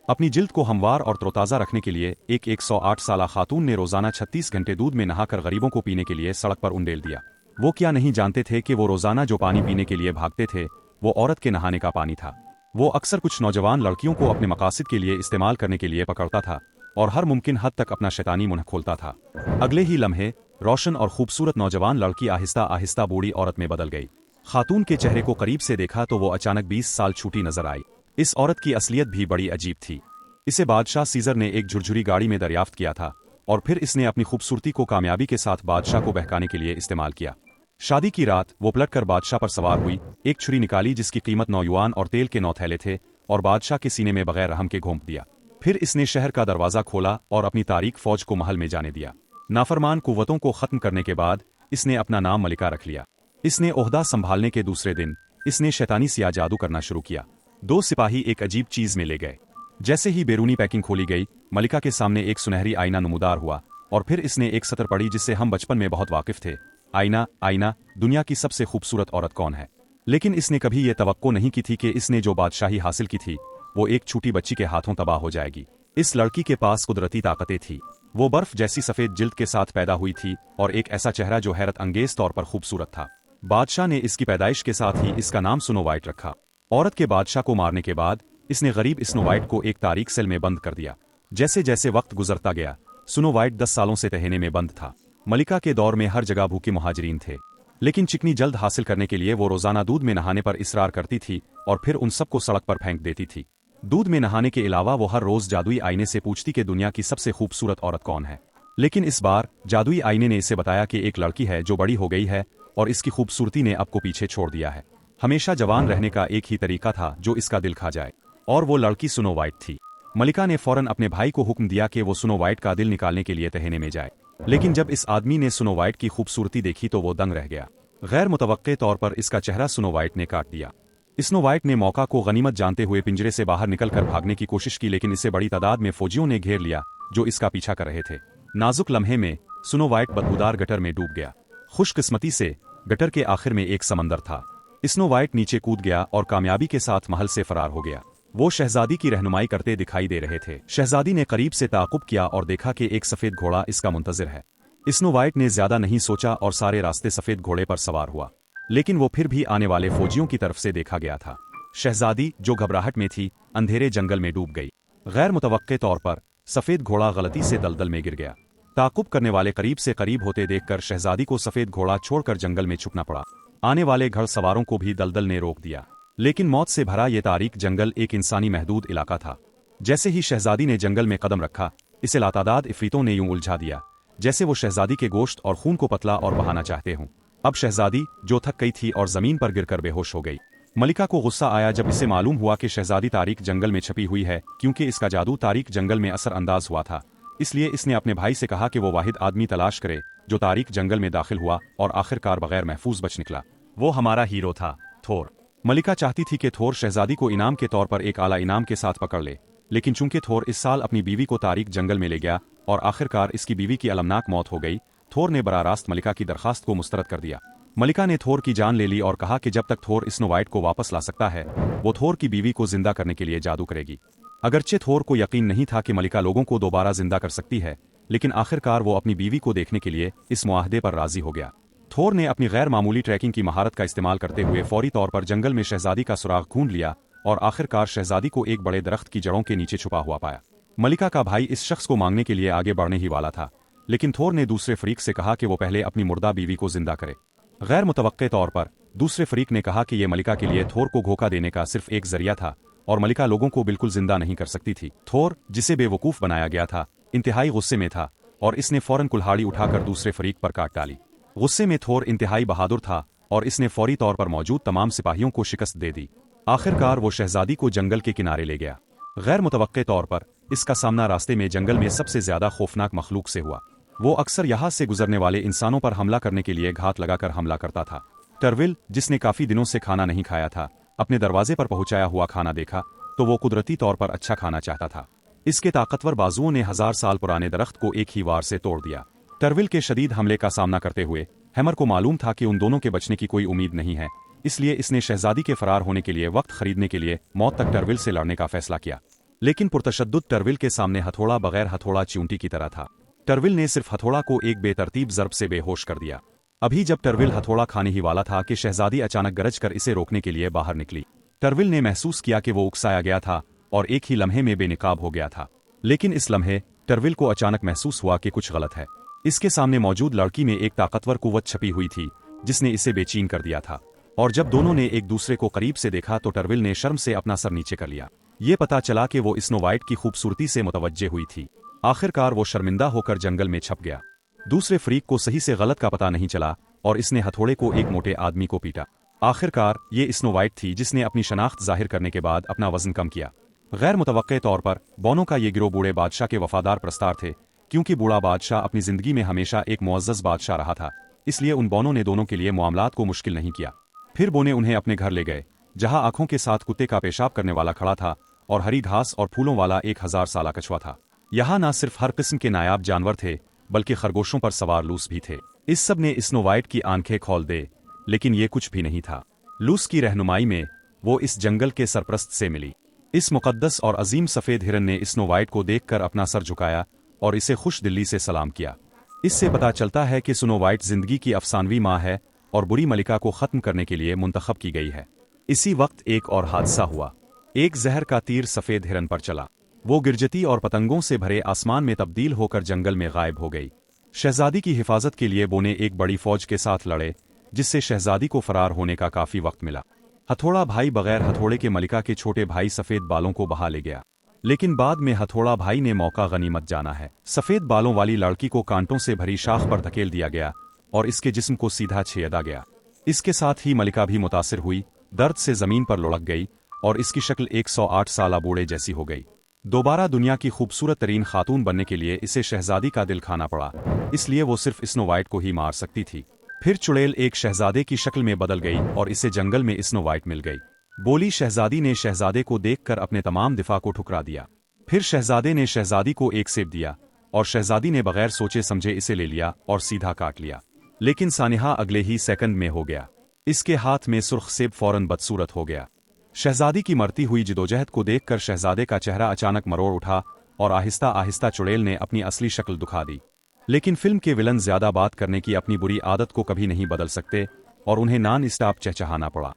अपनी जिल्द को हमवार और तरोताज़ा रखने के लिए एक 108 साला खातून ने रोजाना 36 घंटे दूध में नहाकर गरीबों को पीने के लिए सड़क पर उंडेल दिया। वो क्या नहीं जानते थे कि वो रोजाना जो पानी पीने के लिए भागते थे वो औरत के नहाने का पानी था। वो अक्सर कुछ नौजवान लड़कियों को अपने मकासद के लिए इस्तेमाल करने के लिए पकड़ता था और हर मुमकिन हद तक अपना शैतानी मुंह खोलता था। अगले ही लम्हे रोशन और खूबसूरत नौजवान लड़की आहिस्ता आहिस्ता बूढ़ी औरत में बदल गई। खातून के चेहरे को करीब से देखा तो वो अचानक 20 साल छूटी नजर आई। इस औरत की असलियत भी बड़ी अजीब थी। इसे बादशाह सीजर ने एक झुरझुरी गाड़ी में दरियाफ्त किया था और फिर इसने अपनी खूबसूरती को कामयाबी के साथ बादशाह को बहकाने के लिए इस्तेमाल किया। शादी की रात वो पलटकर बादशाह पर सवार हुई, एक छुरी निकाली जिसकी कीमत 9 युआन और तेल के 9 थैले थे और बादशाह के सीने में बगैर रहम के घोंप दिया। फिर इसने शहर का दरवाजा खोला और अपनी तारीक फौज को महल में जाने दिया। नाफरमान कुव्वतों को खत्म करने के बाद इसने अपना नाम मलिका रख लिया। इसने ओहदा संभालने के दूसरे दिन इसने शैतानी सिया जादू करना शुरू किया। 2 सिपाही एक अजीब चीज में ले गए। जैसे ही बैरूनी पैकिंग खोली गई, मलिका के सामने एक सुनहरी आईना नमूदार हुआ और फिर इसने एक सतर पढ़ी जिससे हम बचपन में बहुत वाकिफ थे। आईना, आईना, दुनिया की सबसे खूबसूरत औरत कौन है? लेकिन इसने कभी यह तवक्को नहीं की थी कि इसने जो बादशाही हासिल की थी वो एक छोटी बच्ची के हाथों तबाह हो जाएगी। इस लड़की के पास कुदरती ताकतें थी। वो बर्फ जैसी सफेद जिल्द के साथ पैदा हुई थी और एक ऐसा चेहरा जो हैरत अंगेज तौर पर खूबसूरत था। बादशाह ने इसकी पैदाइश के साथ ही इसका नाम स्नो वाइट रखा। औरत के बादशाह को मारने के बाद इसने गरीब स्नो वाइट को एक तारीक सेल में बंद कर दिया। जैसे जैसे वक्त गुजरता गया, स्नो वाइट 10 सालों से तहने में बंद था। मलिका के दौर में हर जगह भूखे मुहाजिरीन थे, लेकिन चिकनी जल्द हासिल करने के लिए वो रोजाना दूध में नहाने पर इसरार करती थी और फिर उन सबको सड़क पर फेंक देती थी। दूध में नहाने के अलावा वो हर रोज जादुई आईने से पूछती कि दुनिया की सबसे खूबसूरत औरत कौन है। लेकिन इस बार जादुई आईने ने इसे बताया कि एक लड़की है जो बड़ी हो गई है और इसकी खूबसूरती ने अब को पीछे छोड़ दिया है। हमेशा जवान रहने का एक ही तरीका था जो इसका दिल खा जाए, और वो लड़की स्नो वाइट थी। मलिका ने फौरन अपने भाई को हुक्म दिया कि वो स्नो वाइट का दिल निकालने के लिए तहने में जाए। लेकिन जब इस आदमी ने स्नो वाइट की खूबसूरती देखी तो वो दंग रह गया। गैर मुतवक्के तौर पर इसका चेहरा स्नो वाइट ने काट दिया। स्नो वाइट ने मौका को गनीमत जानते हुए पिंजरे से बाहर निकलकर भागने की कोशिश की, लेकिन इसे बड़ी तादाद में फौजियों ने घेर लिया जो इसका पीछा कर रहे थे। नाजुक लम्हे में स्नो वाइट बदबूदार गटर में डूब गया। खुशकिस्मती से गटर के आखिर में एक समंदर था। स्नो वाइट नीचे कूद गया और कामयाबी के साथ महल से फरार हो गया। वो शहजादी की रहनुमाई करते दिखाई दे रहे थे। शहजादी ने करीब से ताक़ुब किया और देखा कि एक सफेद घोड़ा इसका मुंतजिर है। स्नो वाइट ने ज्यादा नहीं सोचा और सारे रास्ते सफेद घोड़े पर सवार हुआ, लेकिन वो फिर भी आने वाले फौजियों की तरफ से देखा गया था। शहजादी जो घबराहट में थी अंधेरे जंगल में डूब गई। गैर मुतवक्के तौर पर सफेद घोड़ा गलती से दलदल में गिर गया। ताक़ुब करने वाले करीब से करीब होते देखकर शहजादी को सफेद घोड़ा छोड़कर जंगल में छुपना पड़ा। आने वाले घड़ सवारों को भी दलदल ने रोक दिया, लेकिन मौत से भरा ये तारीक जंगल एक इंसानी महदूद इलाका था। जैसे ही शहजादी ने जंगल में कदम रखा, इसे लातादाद इफरीतों ने यूं उलझा दिया जैसे वो शहजादी के गोश्त और खून को पतला और बहाना चाहते हों। अब शहजादी जो थक गई थी और जमीन पर गिरकर बेहोश हो गई। मलिका को गुस्सा आया जब इसे मालूम हुआ कि शहजादी तारीक जंगल में छपी हुई है, क्योंकि इसका जादू तारीक जंगल में असर अंदाज हुआ था। इसलिए इसने अपने भाई से कहा कि वो वाहिद आदमी तलाश करे जो तारीक जंगल में दाखिल हुआ और आखिरकार बगैर महफूज बच निकला। वो हमारा हीरो था, थोर। मलिका चाहती थी कि थोर शहजादी को इनाम के तौर पर एक आला इनाम के साथ पकड़ ले, लेकिन चूंकि थोर इस साल अपनी बीवी को तारीक जंगल में ले गया और आखिरकार इसकी बीवी की अलमनाक मौत हो गई, थोर ने बराह रास्त मलिका की दरखास्त को मुस्तरद कर दिया। मलिका ने थोर की जान ले ली और कहा कि जब तक थोर स्नो वाइट को वापस ला सकता है वो थोर की बीवी को जिंदा करने के लिए जादू करेगी। अगरचे थोर को यकीन नहीं था कि मलिका लोगों को दोबारा जिंदा कर सकती है, लेकिन आखिरकार वो अपनी बीवी को देखने के लिए इस मुआहदे पर राजी हो गया। थोर ने अपनी गैर मामूली ट्रैकिंग की महारत का इस्तेमाल करते हुए फौरी तौर पर जंगल में शहजादी का सुराग ढूंढ लिया और आखिरकार शहजादी को एक बड़े दरख्त की जड़ों के नीचे छुपा हुआ पाया। मलिका का भाई इस शख्स को मांगने के लिए आगे बढ़ने ही वाला था, लेकिन थोर ने दूसरे फरीक से कहा कि वो पहले अपनी मुर्दा बीवी को जिंदा करे। गैर मुतवक्के तौर पर दूसरे फरीक ने कहा कि यह मलिका के लिए थोर को धोखा देने का सिर्फ एक जरिया था और मलिका लोगों को बिल्कुल जिंदा नहीं कर सकती थी। थोर, जिसे बेवकूफ बनाया गया था, इंतहाई गुस्से में था और इसने फौरन कुल्हाड़ी उठाकर दूसरे फरीक पर काट डाली। गुस्से में थोर इंतहाई बहादुर था और इसने फौरी तौर पर मौजूद तमाम सिपाहियों को शिकस्त दे दी। आखिरकार वो शहजादी को जंगल के किनारे ले गया। गैर मुतवक्के तौर पर इसका सामना रास्ते में जंगल में सबसे ज्यादा खौफनाक मखलूक से हुआ। वो अक्सर यहाँ से गुजरने वाले इंसानों पर हमला करने के लिए घात लगाकर हमला करता था। टरविल, जिसने काफी दिनों से खाना नहीं खाया था, अपने दरवाजे पर पहुंचाया हुआ खाना देखा तो वो कुदरती तौर पर अच्छा खाना चाहता था। इसके ताकतवर बाजुओं ने 1000 साल पुराने दरख्त को एक ही वार से तोड़ दिया। टरविल के शदीद हमले का सामना करते हुए हैमर को मालूम था कि उन दोनों के बचने की कोई उम्मीद नहीं है, इसलिए इसने शहजादी के फरार होने के लिए वक्त खरीदने के लिए मौत तक टरविल से लड़ने का फैसला किया। लेकिन पुरतशद्दुद टर्विल के सामने हथौड़ा बगैर हथौड़ा च्यूंटी की तरह था। टर्विल ने सिर्फ हथौड़ा को एक बेतरतीब ज़र्ब से बेहोश कर दिया। अभी जब टर्विल हथौड़ा खाने ही वाला था कि शहजादी अचानक गरज कर इसे रोकने के लिए बाहर निकली। टर्विल ने महसूस किया कि वो उकसाया गया था और एक ही लम्हे में बेनकाब हो गया था। लेकिन इस लम्हे टर्विल को अचानक महसूस हुआ कि कुछ गलत है। इसके सामने मौजूद लड़की में एक ताकतवर कुव्वत छपी हुई थी जिसने इसे बेचैन कर दिया था। और जब दोनों ने एक दूसरे को करीब से देखा तो टर्विल ने शर्म से अपना सर नीचे कर लिया। ये पता चला कि वो स्नो वाइट की खूबसूरती से मुतवज्जे हुई थी। आखिरकार वो शर्मिंदा होकर जंगल में छप गया। दूसरे फ्रीक को सही से गलत का पता नहीं चला और इसने हथौड़े को एक मोटे आदमी को पीटा। आखिरकार ये स्नो वाइट थी जिसने अपनी शनाख्त जाहिर करने के बाद अपना वजन कम किया। गैर मुतवक्के तौर पर बोनो का ये गिरोह बूढ़े बादशाह के वफादार प्रस्तार थे, क्योंकि बूढ़ा बादशाह अपनी जिंदगी में हमेशा एक मुअज़्ज़ज़ बादशाह रहा था। इसलिए उन बोनो ने दोनों के लिए मामलात को मुश्किल नहीं किया। फिर बोने उन्हें अपने घर ले गए, जहां आंखों के साथ कुत्ते का पेशाब करने वाला खड़ा था और हरी घास और फूलों वाला 1000 साला कछुआ था। यहाँ न सिर्फ हर किस्म के नायाब जानवर थे बल्कि खरगोशों पर सवार लूस भी थे। इस सब ने स्नो वाइट की आंखें खोल दे, लेकिन ये कुछ भी नहीं था। लूस की रहनुमाई में वो इस जंगल के सरप्रस्त से मिली। इस मुकद्दस और अजीम सफ़ेद हिरन ने स्नो वाइट को देखकर अपना सर झुकाया और इसे खुश दिल्ली से सलाम किया। इससे पता चलता है कि स्नो वाइट जिंदगी की अफसानवी माँ है और बुरी मलिका को ख़त्म करने के लिए मुंतखब की गई है। इसी वक्त एक और हादसा हुआ। एक जहर का तीर सफ़ेद हिरन पर चला। वो गिरजती और पतंगों से भरे आसमान में तब्दील होकर जंगल में गायब हो गई। शहजादी की हिफाजत के लिए बोने एक बड़ी फौज के साथ लड़े, जिससे शहजादी को फरार होने का काफ़ी वक्त मिला। हथौड़ा भाई बगैर हथौड़े के मलिका के छोटे भाई सफ़ेद बालों को बहा ले गया, लेकिन बाद में हथौड़ा भाई ने मौका गनीमत जाना है। सफ़ेद बालों वाली लड़की को कांटों से भरी शाख पर धकेल दिया गया और इसके जिस्म को सीधा छेदा गया। इसके साथ ही मलिका भी मुतासिर हुई, दर्द से ज़मीन पर लुढ़क गई और इसकी शक्ल 108 साला बूढ़े जैसी हो गई। दोबारा दुनिया की खूबसूरत तरीन खातून बनने के लिए इसे शहजादी का दिल खाना पड़ा, इसलिए वो सिर्फ स्नो वाइट को ही मार सकती थी। फिर चुड़ैल एक शहजादे की शक्ल में बदल गई और इसे जंगल में स्नो वाइट मिल गई। बोली शहजादी ने शहजादे को देखकर अपने तमाम दिफा को ठुकरा दिया। फिर शहजादे ने शहजादी को एक सेब दिया और शहजादी ने बगैर सोचे समझे इसे ले लिया और सीधा काट लिया। लेकिन सानिहा अगले ही सेकंड में हो गया। इसके हाथ में सुर्ख सेब फौरन बदसूरत हो गया। शहजादी की मरती हुई जिदोजहद को देखकर शहजादे का चेहरा अचानक मरोड़ उठा और आहिस्ता आहिस्ता चुड़ैल ने अपनी असली शक्ल दिखा दी। लेकिन फिल्म के विलन ज्यादा बात करने की अपनी बुरी आदत को कभी नहीं बदल सकते और उन्हें नॉन स्टॉप चहचहाना पड़ा।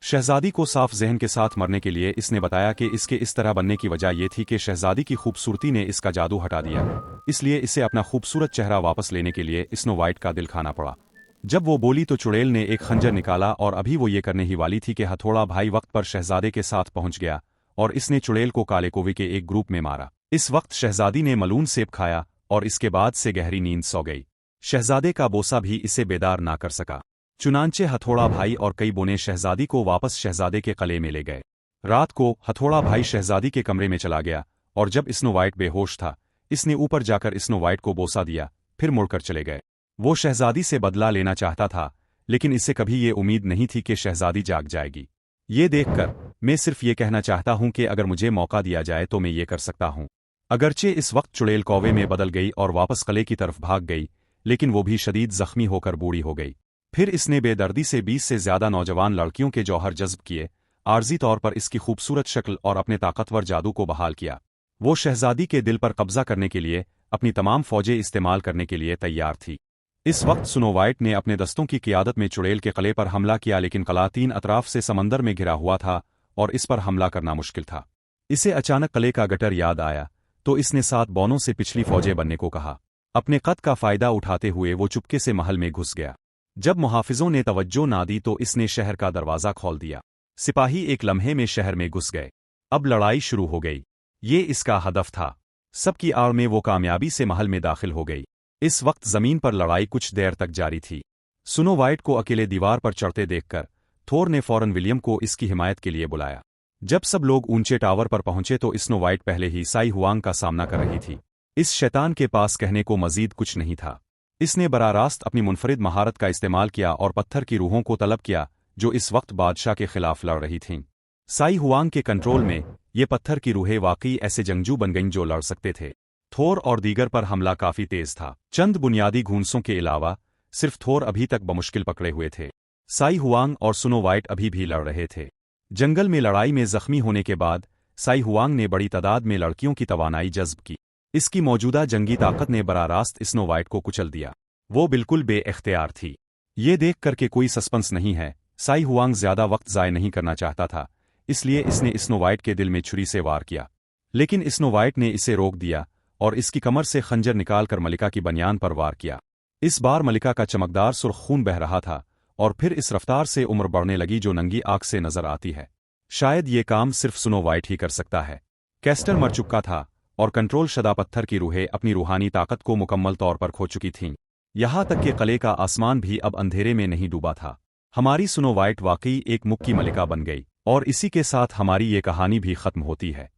शहजादी को साफ जहन के साथ मरने के लिए इसने बताया कि इसके इस तरह बनने की वजह यह थी कि शहजादी की खूबसूरती ने इसका जादू हटा दिया, इसलिए इसे अपना खूबसूरत चेहरा वापस लेने के लिए स्नो वाइट का दिल खाना पड़ा। जब वो बोली तो चुड़ैल ने एक खंजर निकाला और अभी वो ये करने ही वाली थी कि हथौड़ा भाई वक्त पर शहजादे के साथ पहुंच गया और इसने चुड़ैल को काले कौवे के एक ग्रुप में मारा। इस वक्त शहजादी ने मलून सेब खाया और इसके बाद से गहरी नींद सो गई। शहजादे का बोसा भी इसे बेदार ना कर सका। चुनांचे हथौड़ा भाई और कई बोने शहजादी को वापस शहजादे के कले में ले गए। रात को हथौड़ा भाई शहजादी के कमरे में चला गया और जब स्नो वाइट बेहोश था, इसने ऊपर जाकर स्नो वाइट को बोसा दिया, फिर मुड़कर चले गए। वो शहजादी से बदला लेना चाहता था, लेकिन इसे कभी ये उम्मीद नहीं थी कि शहजादी जाग जाएगी। ये देखकर मैं सिर्फ ये कहना चाहता हूं कि अगर मुझे मौका दिया जाए तो मैं ये कर सकता हूं। अगरचे इस वक्त चुड़ैल कौवे में बदल गई और वापस कले की तरफ भाग गई, लेकिन वो भी शदीद जख्मी होकर बूढ़ी हो गई। फिर इसने बेदर्दी से 20 से ज्यादा नौजवान लड़कियों के जौहर जज्ब किए, आर्जी तौर पर इसकी खूबसूरत शक्ल और अपने ताकतवर जादू को बहाल किया। वो शहजादी के दिल पर कब्जा करने के लिए अपनी तमाम फौजें इस्तेमाल करने के लिए तैयार थी। इस वक्त स्नो वाइट ने अपने दस्तों की क़ियादत में चुड़ैल के कले पर हमला किया, लेकिन कला 3 अतराफ से समंदर में घिरा हुआ था और इस पर हमला करना मुश्किल था। इसे अचानक कले का गटर याद आया तो इसने 7 बौनों से पिछली फौजें बनने को कहा। अपने कद का फायदा उठाते हुए वो चुपके से महल में घुस गया। जब मुहाफिजों ने तवज्जो ना दी तो इसने शहर का दरवाज़ा खोल दिया। सिपाही एक लम्हे में शहर में घुस गए। अब लड़ाई शुरू हो गई। ये इसका हदफ था। सबकी आड़ में वो कामयाबी से महल में दाखिल हो गई। इस वक्त जमीन पर लड़ाई कुछ देर तक जारी थी। स्नो वाइट को अकेले दीवार पर चढ़ते देखकर थोर ने फौरन विलियम को इसकी हिमायत के लिए बुलाया। जब सब लोग ऊंचे टावर पर पहुंचे तो स्नो वाइट पहले ही साई हुआंग का सामना कर रही थी। इस शैतान के पास कहने को मजीद कुछ नहीं था। इसने बराह रास्त अपनी मुनफरिद महारत का इस्तेमाल किया और पत्थर की रूहों को तलब किया जो इस वक्त बादशाह के खिलाफ लड़ रही थीं। साई हुआंग के कंट्रोल में ये पत्थर की रूहें वाकई ऐसे जंगजू बन गईं जो लड़ सकते थे। थोर और दीगर पर हमला काफी तेज था। चंद बुनियादी घूंसों के अलावा सिर्फ थोर अभी तक बमुश्किल पकड़े हुए थे। साई हुआंग और स्नो वाइट अभी भी लड़ रहे थे। जंगल में लड़ाई में जख्मी होने के बाद साई हुआंग ने बड़ी तादाद में लड़कियों की तवानाई जज्ब की। इसकी मौजूदा जंगी ताकत ने बराह रास्त स्नो वाइट को कुचल दिया। वो बिल्कुल बेइख्तियार थी। ये देख कर के कोई सस्पेंस नहीं है, साई हुआंग ज्यादा वक्त ज़ाय नहीं करना चाहता था, इसलिए इसने स्नो वाइट के दिल में छुरी से वार किया। लेकिन स्नो वाइट ने इसे रोक दिया और इसकी कमर से खंजर निकालकर मलिका की बनियान पर वार किया। इस बार मलिका का चमकदार सुर्ख खून बह रहा था और फिर इस रफ्तार से उम्र बढ़ने लगी जो नंगी आंख से नजर आती है। शायद ये काम सिर्फ स्नो वाइट ही कर सकता है। कैस्टर मर चुका था और कंट्रोल शदा पत्थर की रूहें अपनी रूहानी ताकत को मुकम्मल तौर पर खो चुकी थीं। यहाँ तक कि कले का आसमान भी अब अंधेरे में नहीं डूबा था। हमारी स्नो वाइट वाकई एक मुक्की मलिका बन गई और इसी के साथ हमारी ये कहानी भी खत्म होती है।